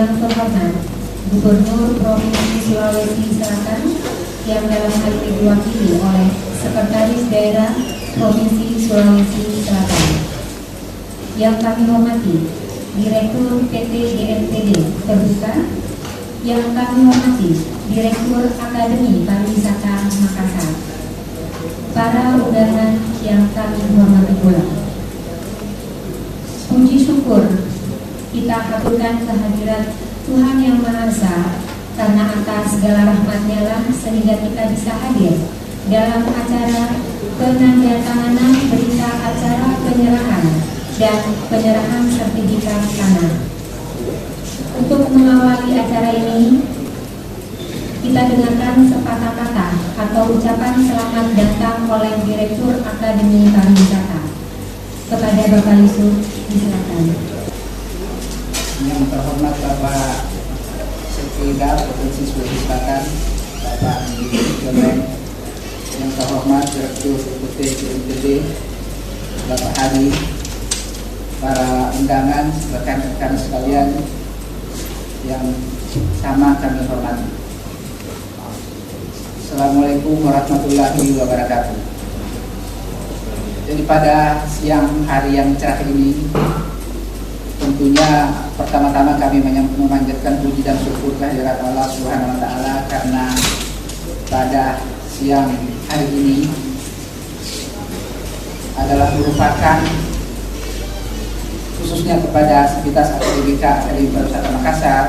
Yang terhormat Gubernur Provinsi Sulawesi Selatan yang dalam hal ini diwakili oleh Sekretaris Daerah Provinsi Sulawesi Selatan. Yang kami hormati Direktur PT GNPD Terbuka, yang kami hormati Direktur Akademi Pariwisata Makassar, para undangan yang kami hormati pula. Puji syukur kita haturkan kehadiran Tuhan Yang Maha Esa, karena atas segala rahmat-Nya lah sehingga kita bisa hadir dalam acara penandatanganan berita acara penyerahan dan penyerahan sertifikat tanah. Untuk mengawali acara ini, kita dengarkan sepatah kata atau ucapan selamat datang oleh Direktur Akademi Pariwisata. Kepada Bapak Yusuf, disilakan. Yang terhormat Bapak Sekda Provinsi Sulawesi Selatan, Bapak Jomen, yang terhormat Direktur PT GNPD, Bapak Hadi, para undangan, rekan-rekan sekalian yang sama kami hormati. Assalamualaikum warahmatullahi wabarakatuh. Jadi pada siang hari yang cerah ini, tentunya pertama-tama kami memanjatkan puji dan syukur kehadirat Allah Subhanahu wa Ta'ala, karena pada siang hari ini adalah merupakan khususnya kepada Sivitas Akademika Akademi Pariwisata Makassar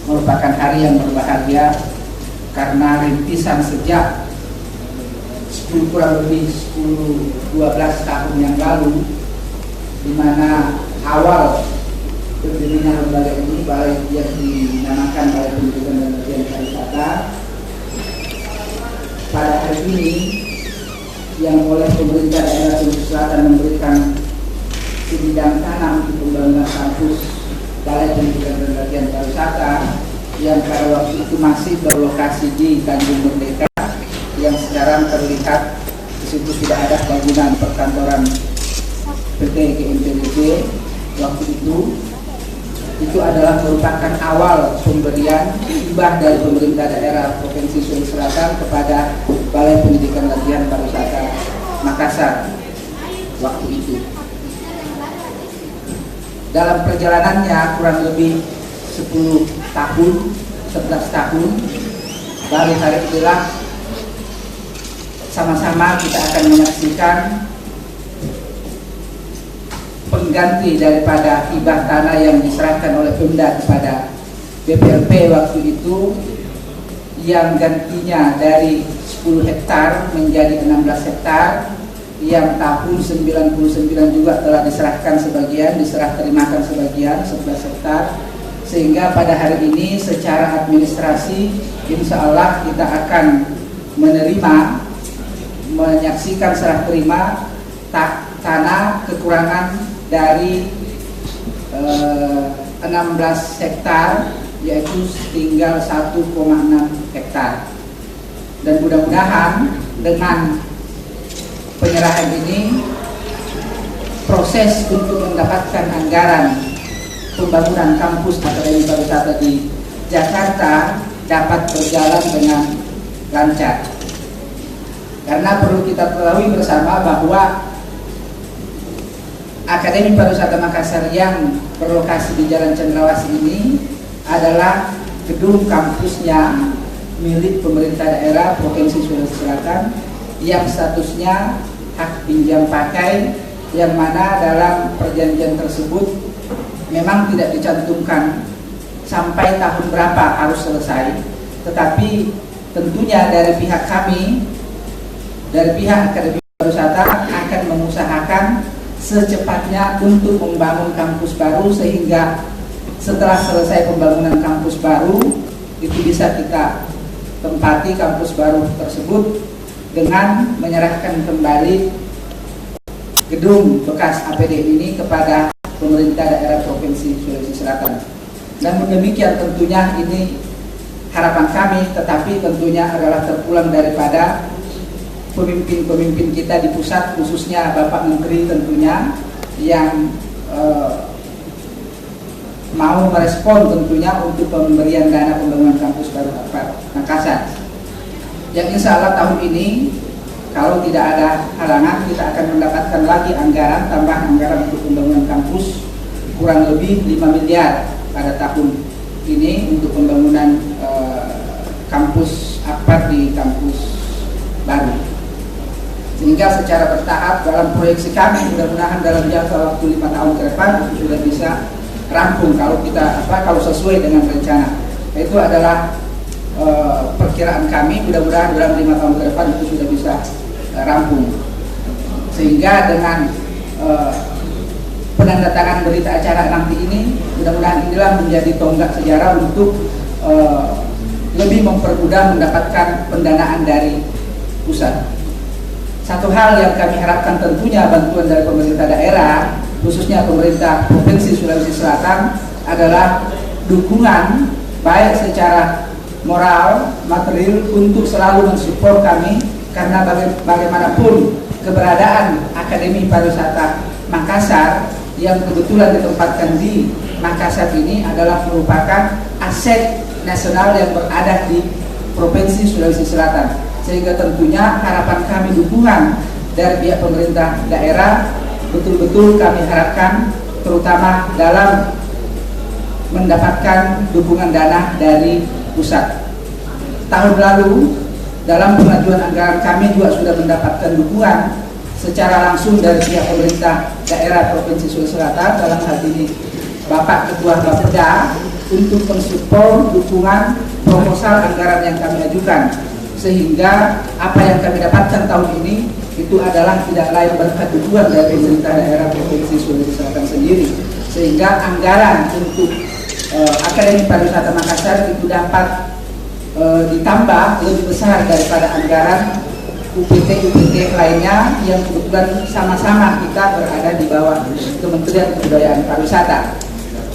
merupakan hari yang berbahagia, karena rintisan sejak kurang lebih 10-12 tahun yang lalu, di mana awal berdirinya lembaga ini, balai yang dinamakan Balai Pendidikan dan Latihan Pariwisata, pada hari ini yang oleh pemerintah daerah Sulawesi Selatan memberikan sebidang tanah untuk pembangunan kampus Balai Pendidikan dan Latihan Pariwisata yang pada waktu itu masih berlokasi di Tanjung Merdeka, yang sekarang terlihat di situ tidak ada bangunan perkantoran PT GNPD. Waktu itu adalah merupakan awal pemberian hibah dari pemerintah daerah Provinsi Sulawesi Selatan kepada Balai Pendidikan Latihan Pariwisata Makassar waktu itu. Dalam perjalanannya kurang lebih 11 tahun, baru hari inilah sama-sama kita akan menyaksikan pengganti daripada hibah tanah yang diserahkan oleh Pemda kepada BPLP waktu itu, yang gantinya dari 10 hektar menjadi 16 hektar, yang tahun 99 juga telah diserahkan sebagian, diserah terimakan sebagian 11 hektar, sehingga pada hari ini secara administrasi insya Allah kita akan menyaksikan serah terima tanah kekurangan dari 16 hektar, yaitu tinggal 1,6 hektar. Dan mudah-mudahan dengan penyerahan ini, proses untuk mendapatkan anggaran pembangunan kampus Akademi Pariwisata di Jakarta dapat berjalan dengan lancar. Karena perlu kita ketahui bersama bahwa Akademi Pariwisata Makassar yang berlokasi di Jalan Cendrawasih ini adalah gedung kampusnya milik pemerintah daerah Provinsi Sulawesi Selatan, yang statusnya hak pinjam pakai, yang mana dalam perjanjian tersebut memang tidak dicantumkan sampai tahun berapa harus selesai, tetapi tentunya dari pihak kami, dari pihak Akademi Pariwisata akan mengusahakan secepatnya untuk membangun kampus baru, sehingga setelah selesai pembangunan kampus baru itu bisa kita tempati kampus baru tersebut dengan menyerahkan kembali gedung bekas APD ini kepada pemerintah daerah Provinsi Sulawesi Selatan. Dan demikian tentunya ini harapan kami, tetapi tentunya adalah terpulang daripada pemimpin-pemimpin kita di pusat, khususnya Bapak Menteri tentunya, yang mau merespon tentunya untuk pemberian dana pembangunan kampus baru Makassar. Yang insya Allah tahun ini kalau tidak ada halangan kita akan mendapatkan lagi anggaran, tambahan anggaran untuk pembangunan kampus kurang lebih 5 miliar pada tahun ini untuk pembangunan kampus Akbar di kampus baru. Sehingga secara bertahap dalam proyeksi kami mudah-mudahan dalam jangka waktu 5 tahun ke depan itu sudah bisa rampung kalau sesuai dengan rencana. Itu adalah perkiraan kami, mudah-mudahan dalam 5 tahun ke depan itu sudah bisa rampung. Sehingga dengan penandatangan berita acara nanti ini, mudah-mudahan inilah menjadi tonggak sejarah untuk lebih mempermudah mendapatkan pendanaan dari pusat. Satu hal yang kami harapkan tentunya bantuan dari pemerintah daerah, khususnya pemerintah Provinsi Sulawesi Selatan, adalah dukungan baik secara moral, material untuk selalu mensupport kami, karena bagaimanapun keberadaan Akademi Pariwisata Makassar yang kebetulan ditempatkan di Makassar ini adalah merupakan aset nasional yang berada di Provinsi Sulawesi Selatan. Sehingga tentunya harapan kami dukungan dari pihak pemerintah daerah betul-betul kami harapkan, terutama dalam mendapatkan dukungan dana dari pusat. Tahun lalu dalam pengajuan anggaran kami juga sudah mendapatkan dukungan secara langsung dari pihak pemerintah daerah Provinsi Sulawesi Selatan, dalam hal ini Bapak Ketua Bapeda, untuk mensupport dukungan proposal anggaran yang kami ajukan. Sehingga apa yang kami dapatkan tahun ini itu adalah tidak lain berkat dukungan dari pemerintah daerah Provinsi Sulawesi Selatan sendiri, sehingga anggaran untuk Akademi Pariwisata Makassar itu dapat ditambah lebih besar daripada anggaran UPT lainnya yang kebetulan sama-sama kita berada di bawah Kementerian Kebudayaan Pariwisata,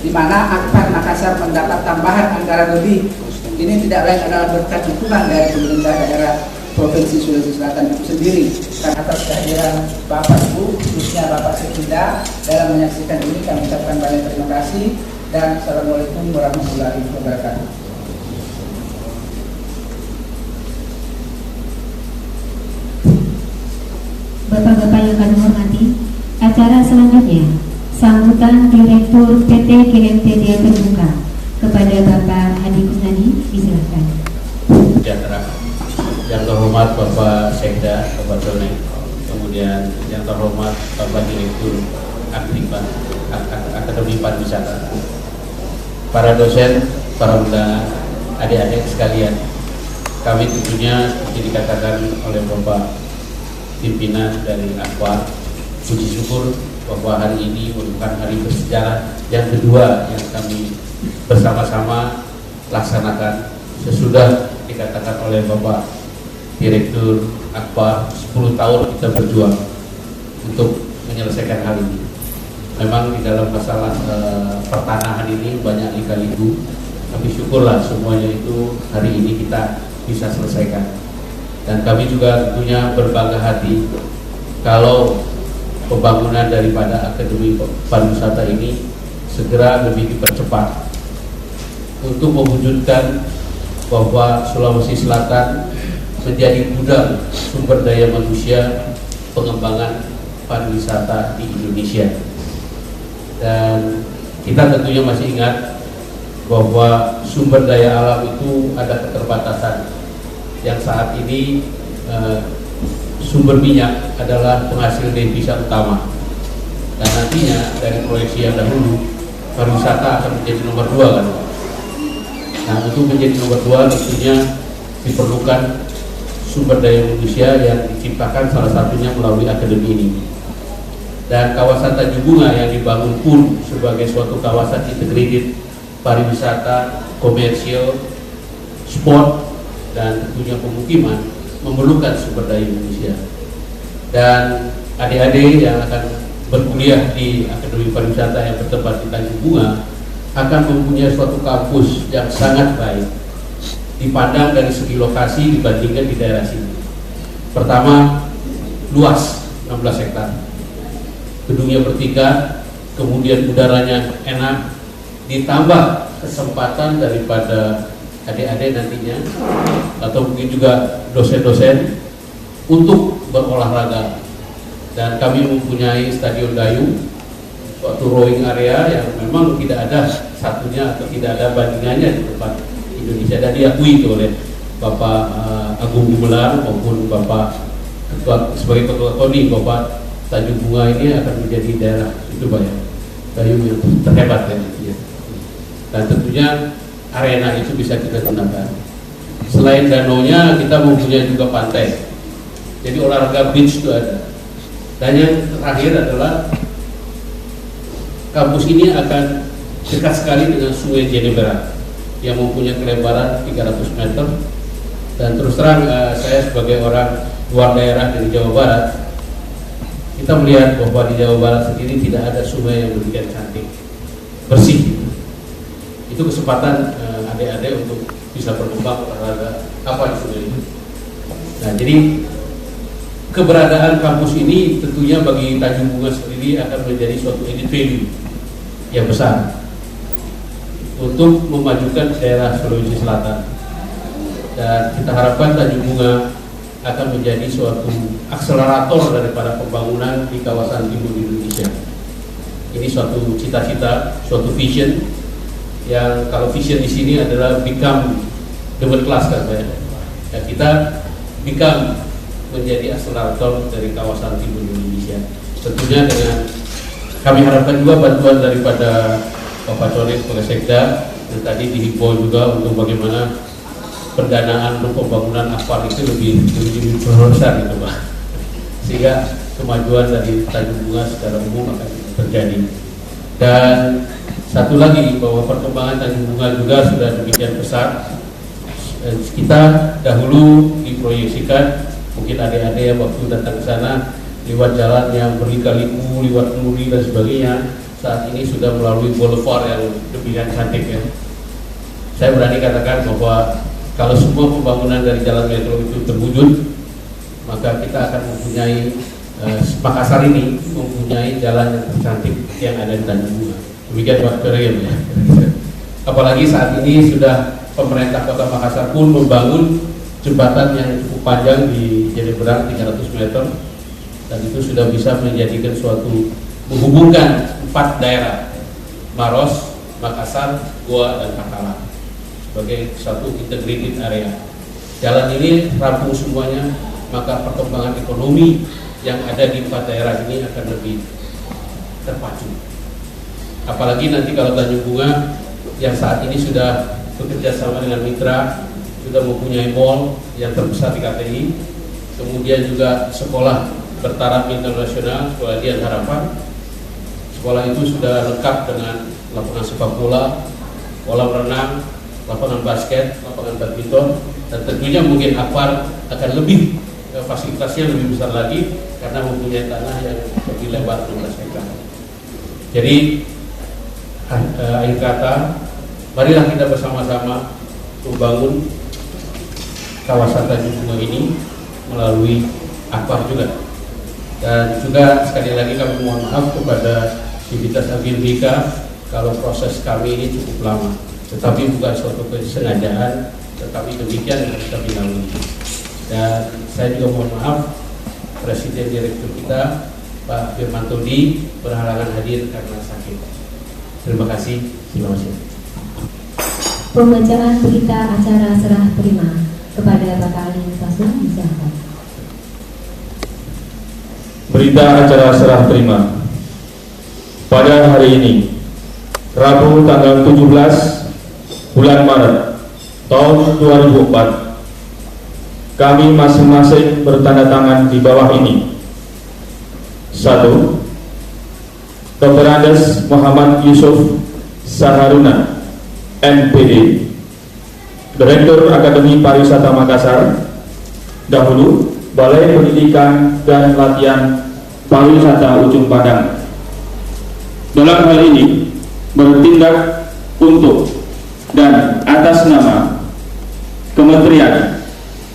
di mana Akbar Makassar mendapat tambahan anggaran lebih. Ini tidak lain adalah berkat dukungan dari pemerintah daerah Provinsi Sulawesi Selatan itu sendiri. Atas kehadiran Bapak Ibu, khususnya Bapak Sekda dalam menyaksikan ini, kami ucapkan banyak terima kasih dan Assalamualaikum warahmatullahi wabarakatuh. Bapak-bapak yang kami hormati, acara selanjutnya sambutan Direktur PT GMTD terbuka kepada Bapak Hadi Kusnadi, diserahkan. Sejahtera. Yang terhormat Bapak Sekda, Bapak Done, kemudian yang terhormat Bapak Direktur Akademi Pariwisata, para dosen, para undangan, adik-adik sekalian, kami tentunya seperti dikatakan oleh Bapak pimpinan dari Akbar, puji syukur bahwa hari ini merupakan hari bersejarah yang kedua yang kami bersama-sama laksanakan sesudah dikatakan oleh Bapak Direktur Akbar 10 tahun kita berjuang untuk menyelesaikan hal ini. Memang di dalam masalah pertanahan ini banyak lika-liku, tapi syukurlah semuanya itu hari ini kita bisa selesaikan. Dan kami juga tentunya berbangga hati kalau pembangunan daripada Akademi Pariwisata ini segera lebih dipercepat untuk mewujudkan bahwa Sulawesi Selatan menjadi gudang sumber daya manusia pengembangan pariwisata di Indonesia. Dan kita tentunya masih ingat bahwa sumber daya alam itu ada keterbatasan, yang saat ini sumber minyak adalah penghasil devisa utama, dan nantinya dari proyeksi yang dahulu pariwisata akan menjadi nomor 2 kan. Nah, untuk menjadi nomor 2 tentunya diperlukan sumber daya manusia yang diciptakan salah satunya melalui akademi ini. Dan kawasan Tanjung Bunga yang dibangun pun sebagai suatu kawasan integrated pariwisata, komersial, sport, dan tentunya pemukiman memerlukan sumber daya manusia. Dan adik-adik yang akan berkuliah di Akademi Pariwisata yang bertempat di Tanjung Bunga akan mempunyai suatu kampus yang sangat baik dipandang dari segi lokasi dibandingkan di daerah sini. Pertama, luas 16 hektar, gedungnya bertingkat, kemudian udaranya enak, ditambah kesempatan daripada adik-adik nantinya atau mungkin juga dosen-dosen untuk berolahraga. Dan kami mempunyai Stadion Dayung, suatu rowing area yang memang tidak ada satunya atau tidak ada bandingannya di tempat Indonesia, dan diakui oleh Bapak Agung Gumelar maupun Bapak sebagai Ketua KONI. Bapak Tanjung Bunga ini akan menjadi daerah itu banyak dayung yang terhebat ya. Dan tentunya arena itu bisa kita gunakan. Selain danaunya, kita mempunyai juga pantai. Jadi olahraga beach itu ada. Dan yang terakhir adalah kampus ini akan dekat sekali dengan Sungai Jeneberang yang mempunyai kelebaran 300 meter. Dan terus terang saya sebagai orang luar daerah dari Jawa Barat, kita melihat bahwa di Jawa Barat sendiri tidak ada sungai yang demikian cantik, bersih. Itu kesempatan adik-adik untuk bisa berkembang olahraga apa di sungai itu. Nah, jadi keberadaan kampus ini tentunya bagi Tanjung Bunga sendiri akan menjadi suatu added value yang besar untuk memajukan daerah Sulawesi Selatan. Dan kita harapkan Tanjung Bunga akan menjadi suatu akselerator daripada pembangunan di kawasan timur Indonesia. Ini suatu cita-cita, suatu vision yang kalau vision di sini adalah become the world class kan saya. Ya, kita become menjadi akselerator dari kawasan timur Indonesia. Tentunya dengan kami harapkan juga bantuan daripada Bapak Coris sebagai Sekda, dan tadi dihimbau juga untuk bagaimana pendanaan untuk pembangunan aspal itu lebih besar gitu Pak, sehingga kemajuan dari Tanjung Bunga secara umum akan terjadi. Dan satu lagi bahwa perkembangan Tanjung Bunga juga sudah demikian besar. Kita dahulu diproyeksikan mungkin adik-adik yang waktu datang ke sana lewat jalan yang berliku-liku, lewat nuri dan sebagainya, saat ini sudah melalui boulevard yang demikian cantik ya. Saya berani katakan bahwa kalau semua pembangunan dari jalan metro itu terwujud, maka kita akan mempunyai Makassar ini mempunyai jalan yang tercantik yang ada di Tanjung Bunga. Demikian Pak Kerim ya. Apalagi saat ini sudah pemerintah Kota Makassar pun membangun jembatan yang cukup panjang di Jeneberang 300 meter, dan itu sudah bisa menjadikan suatu menghubungkan 4 daerah, Maros, Makassar, Goa, dan Takalar sebagai satu integrated area. Jalan ini rampung semuanya, maka perkembangan ekonomi yang ada di 4 daerah ini akan lebih terpacu. Apalagi nanti kalau Tanjung Bunga yang saat ini sudah bekerja sama dengan mitra, sudah mempunyai mall yang terbesar di KTI, kemudian juga sekolah bertaraf internasional, Sekolah Dian Harapan. Sekolah itu sudah lengkap dengan lapangan sepak bola, kolam renang, lapangan basket, lapangan badminton, dan tentunya mungkin Akbar akan lebih fasilitasnya lebih besar lagi karena mempunyai tanah yang lebih lebar 12 hektar. Jadi akhir kata, marilah kita bersama-sama membangun kawasan Tanjung Bunga ini melalui Akbar juga. Dan juga sekali lagi kami mohon maaf kepada Civitas Agilbika kalau proses kami ini cukup lama, tetapi bukan suatu kesengajaan, tetapi demikian yang harus kami lalui. Dan saya juga mohon maaf Presiden Direktur kita Pak Firman Todi berhalangan hadir karena sakit. Terima kasih. Terima kasih. Pembacaan berita acara serah terima kepada Bapak Ali Fasum disilakan. Berita acara serah terima pada hari ini, Rabu tanggal 17 bulan Maret tahun 2004, kami masing-masing bertanda tangan di bawah ini. 1. Dr. Andes Muhammad Yusuf Saharuna, MPD, Direktur Akademi Pariwisata Makassar, dahulu Balai Pendidikan dan Latihan Pariwisata Ujung Padang. Dalam hal ini bertindak untuk dan atas nama Kementerian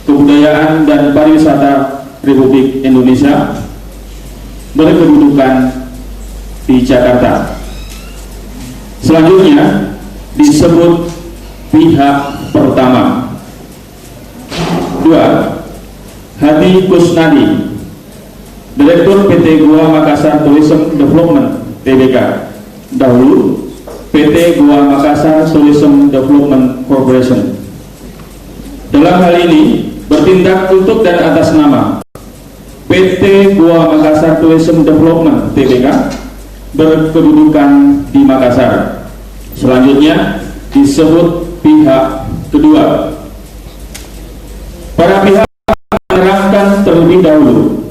Kebudayaan dan Pariwisata Republik Indonesia berkedudukan di Jakarta. Selanjutnya disebut pihak pertama. 2. Hadi Kusnadi, Direktur PT Goa Makassar Tourism Development Tbk, dahulu PT Goa Makassar Tourism Development Corporation. Dalam hal ini bertindak untuk dan atas nama PT Goa Makassar Tourism Development Tbk berkedudukan di Makassar. Selanjutnya disebut pihak kedua. Para pihak menerangkan terlebih dahulu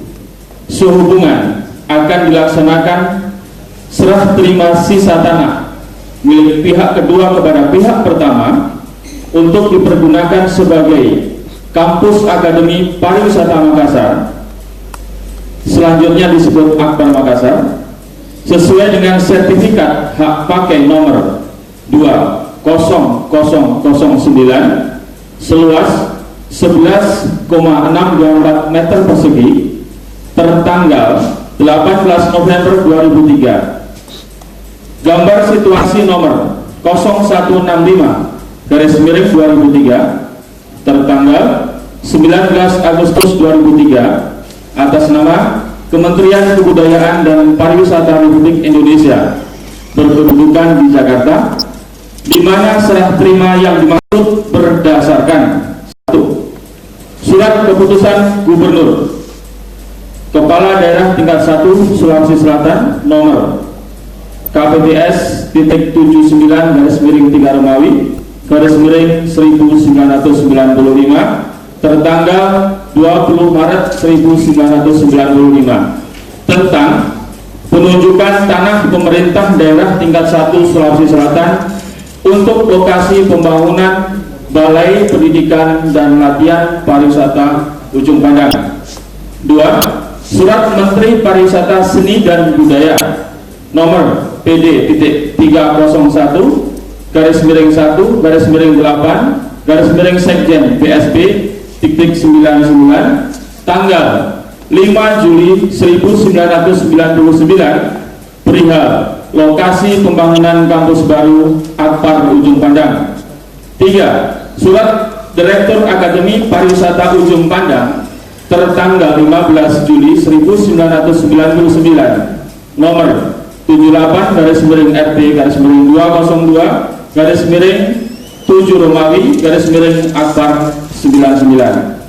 sehubungan akan dilaksanakan serah terima sisa tanah milik pihak kedua kepada pihak pertama untuk dipergunakan sebagai kampus Akademi Pariwisata Makassar, selanjutnya disebut Akbar Makassar, sesuai dengan sertifikat hak pakai nomor 2009 seluas 11,624 meter persegi tertanggal 18 November 2003. Gambar situasi nomor 0165/2003 tertanggal 19 Agustus 2003 atas nama Kementerian Kebudayaan dan Pariwisata Republik Indonesia berkedudukan di Jakarta, di mana serah terima yang dimaksud berdasarkan 1. Surat keputusan Gubernur Kepala Daerah tingkat 1 Sulawesi Selatan nomor KPPS.79/3 Romawi/1995 tertanggal 20 Maret 1995 tentang penunjukan tanah pemerintah daerah tingkat 1 Sulawesi Selatan untuk lokasi pembangunan Balai Pendidikan dan Latihan Pariwisata Ujung Pandang. 2. Surat Menteri Pariwisata Seni dan Budaya nomor PD.1/1/8/Sekjen PSB.99 tanggal 5 Juli 1999 perihal lokasi pembangunan kampus baru Akbar Ujung Pandang. 3. Surat Direktur Akademi Pariwisata Ujung Pandang tertanggal 15 Juli 1999 nomor 78/RT/202/7 Romawi/Akbar 99.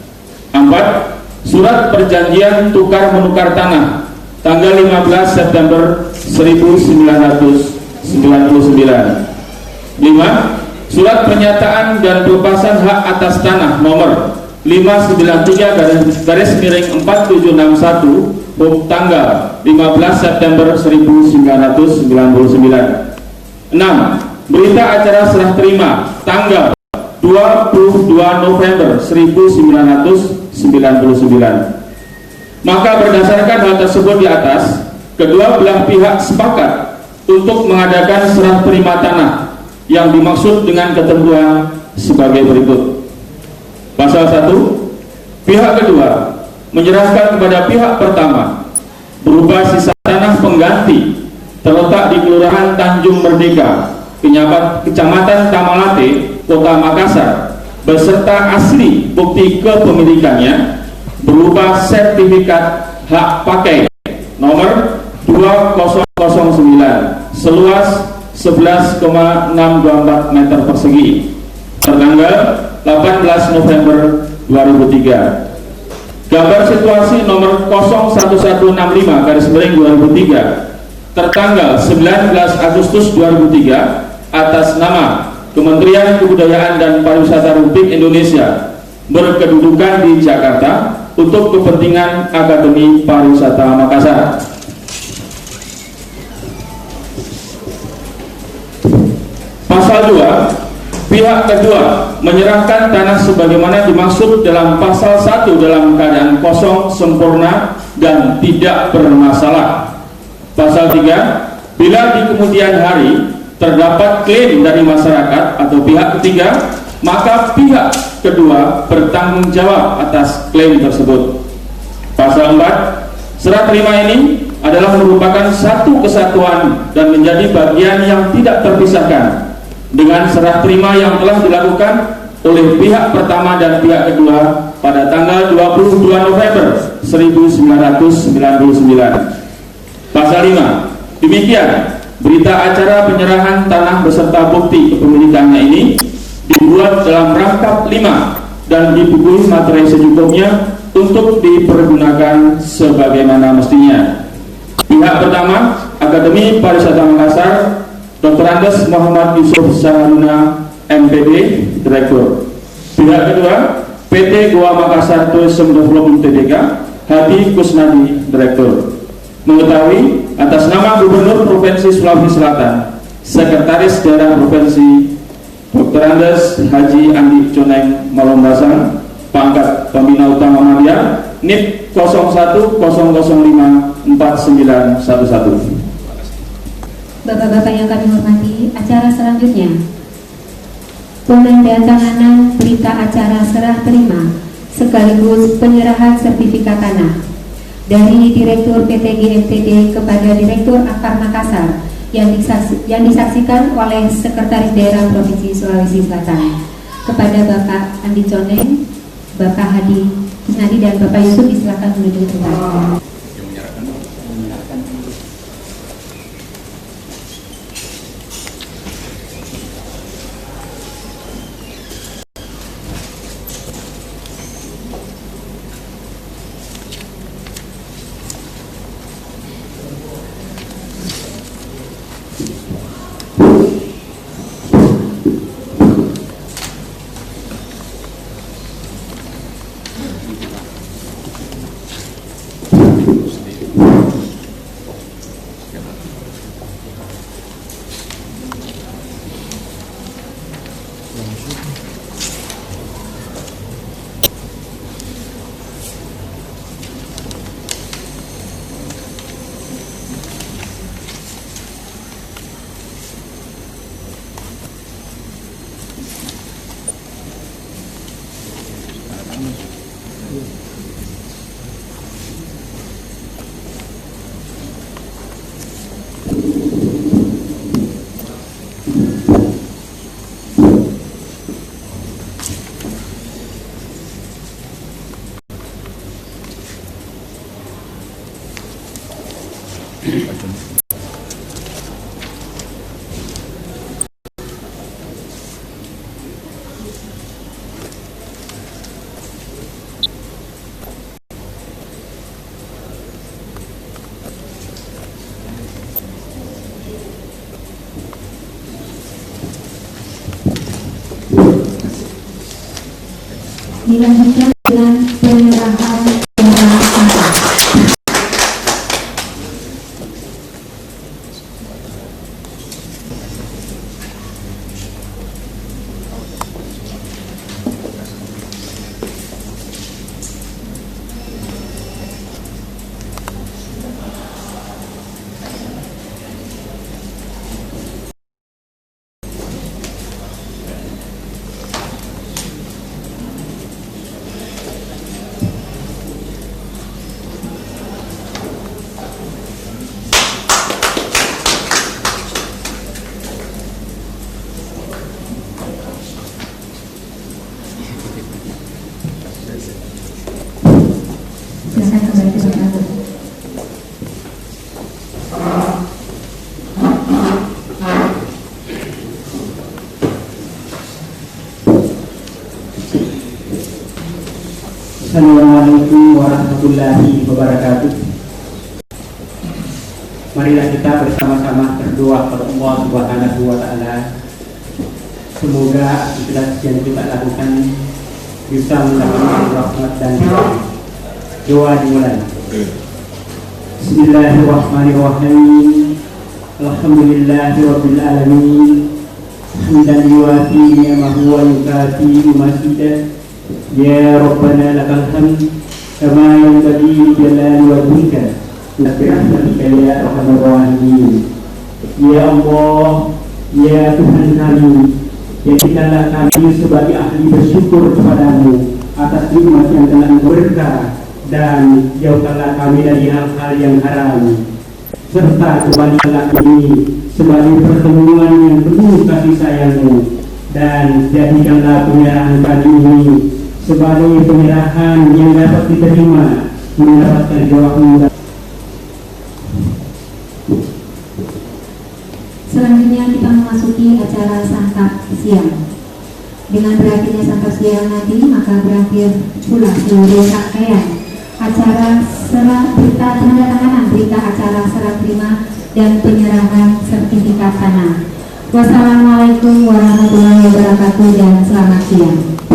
4. Surat Perjanjian Tukar Menukar Tanah tanggal 15 September 1999. 5. Surat Pernyataan dan Pelepasan Hak Atas Tanah nomor 593/4761 tanggal 15 September 1999. 6. Berita acara serah terima tanggal 22 November 1999. Maka berdasarkan hal tersebut di atas, kedua belah pihak sepakat untuk mengadakan serah terima tanah yang dimaksud dengan ketentuan sebagai berikut. Pasal 1. Pihak kedua menyerahkan kepada pihak pertama berupa sisa tanah pengganti terletak di Kelurahan Tanjung Merdeka, Kecamatan Tamalate, Kota Makassar, beserta asli bukti kepemilikannya berupa sertifikat hak pakai nomor 2009 seluas 11,624 meter persegi tertanggal 18 November 2003. Gambar situasi nomor 01165/2003 tertanggal 19 Agustus 2003 atas nama Kementerian Kebudayaan dan Pariwisata Republik Indonesia berkedudukan di Jakarta untuk kepentingan Akademi Pariwisata Makassar. Pasal 2. Pihak kedua menyerahkan tanah sebagaimana dimaksud dalam pasal 1 dalam keadaan kosong, sempurna, dan tidak bermasalah. Pasal 3. Bila di kemudian hari terdapat klaim dari masyarakat atau pihak ketiga, maka pihak kedua bertanggung jawab atas klaim tersebut. Pasal 4. Serah terima ini adalah merupakan satu kesatuan dan menjadi bagian yang tidak terpisahkan dengan serah terima yang telah dilakukan oleh pihak pertama dan pihak kedua pada tanggal 22 November 1999. Pasal 5. Demikian, berita acara penyerahan tanah beserta bukti kepemilikannya ini dibuat dalam rangkap 5 dan dibukuhi materi secukupnya untuk dipergunakan sebagaimana mestinya. Pihak pertama, Akademi Pariwisata Makassar, Dr. Andes Muhammad Yusuf Saharuna, MPD, Direktur. Pihak kedua, PT Goa Makassar Tourism Development Tbk, Hadi Kusnadi, Direktur. Mengetahui atas nama Gubernur Provinsi Sulawesi Selatan, Sekretaris Daerah Provinsi Dr. Andes Haji Andi Coneng Malombasang, pangkat Pembina Utama Madya, NIP 01005491. Bapak-bapak yang kami hormati, acara selanjutnya penandatanganan berita acara serah terima sekaligus penyerahan sertifikat tanah dari Direktur PT GMTD kepada Direktur Akar Makassar yang disaksikan oleh Sekretaris Daerah Provinsi Sulawesi Selatan kepada Bapak Andi Coneng, Bapak Hadi Kusnadi dan Bapak Yusuf, silakan menuju ke tempat. Dilanjutkan dengan penyerahan tanah. Silakan kembali ke tempat. Assalamualaikum warahmatullahi wabarakatuh. Marilah kita bersama-sama berdoa kepada Allah Subhanahu wa Ta'ala. Semoga ikhlas yang kita lakukan bisa mendapatkan rahmat dan doa dimulai. Bismillahirrahmanirrahim. Alhamdulillahirabbil alamin. Hamdan yuwafi ni'amahu wa yukafi mazidah. Ya Rabbana lakal hamd kama yanbaghi li jalali wajhika wa bi rahmatika ya arhamar rahimin. Ya Allah, ya Tuhan kami, jadikanlah kami sebagai ahli bersyukur kepadamu atas nikmat yang telah Engkau berikan, dan jauhkanlah kami dari hal-hal yang haram. serta kembali ini sebagai pertemuan yang penuh kasih sayang-Mu, dan jadikanlah penyerahan kali ini sebagai penyerahan yang dapat diterima mendapatkan jawab-Mu. Selanjutnya kita memasuki acara santap siang. Dengan berakhirnya santap siang nanti, maka berakhir pula seluruh rangkaian acara serah berita tandatanganan berita acara serah terima dan penyerahan sertifikat tanah. Wassalamualaikum warahmatullahi wabarakatuh dan selamat siang.